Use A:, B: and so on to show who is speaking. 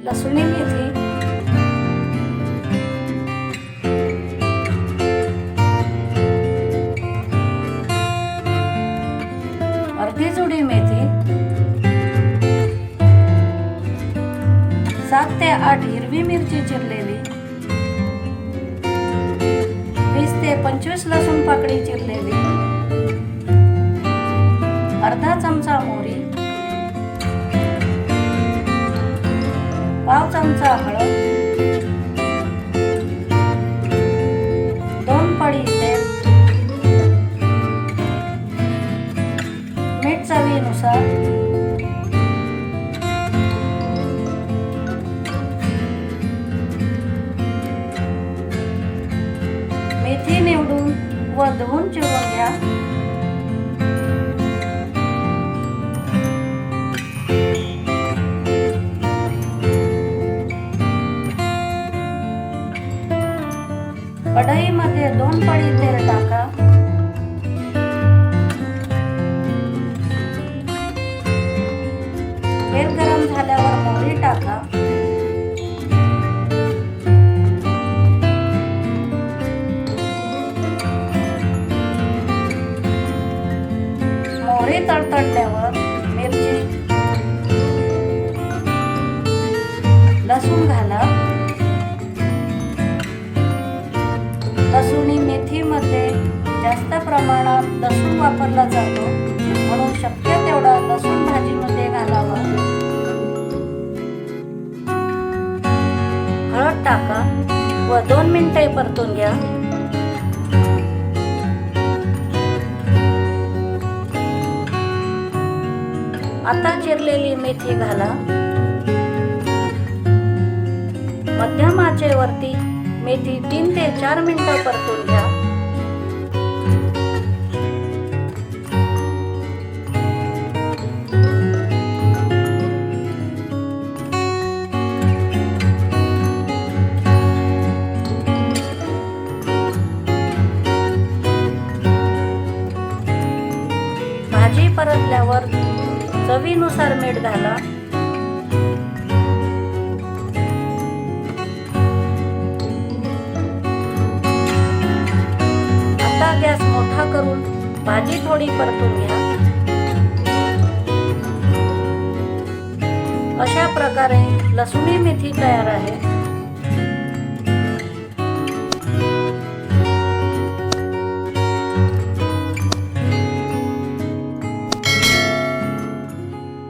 A: लसूणी मेथी, अर्धी जुडी मेथी, 7 ते 8 हिरवी मिरची चिरलेली, 20 ते 25 लसूण पाकळी चिरलेली, अर्धा चमचा मोहरी, पाव चमचा हळद, 2 पळी तेल, मीठ चवीनुसार, मेथी निवडून व धुवून चिरून घ्या. कढईमध्ये 2 पळी तेल टाका. तेल गरम झाल्यावर मोहरी टाका. मोहरी तडतडल्यावर मिरची, लसूण घाला. लसूणी मेथीमध्ये जास्त प्रमाणात लसूण वापरला जातो, म्हणून शक्य तेवढा लसूण भाजीमध्ये घालावा. हळद टाका व 2 मिनिटे परतून घ्या. आता चिरलेली मेथी घाला. मध्यम आचेवरती मेथी 3 ते 4 मिनिटं परतून घ्या. भाजी परतल्यावर चवीनुसार मीठ घाला. आता गॅस मोठा करून भाजी थोडी परतून घ्या. अशा प्रकारे लसूणी मेथी तयार आहे.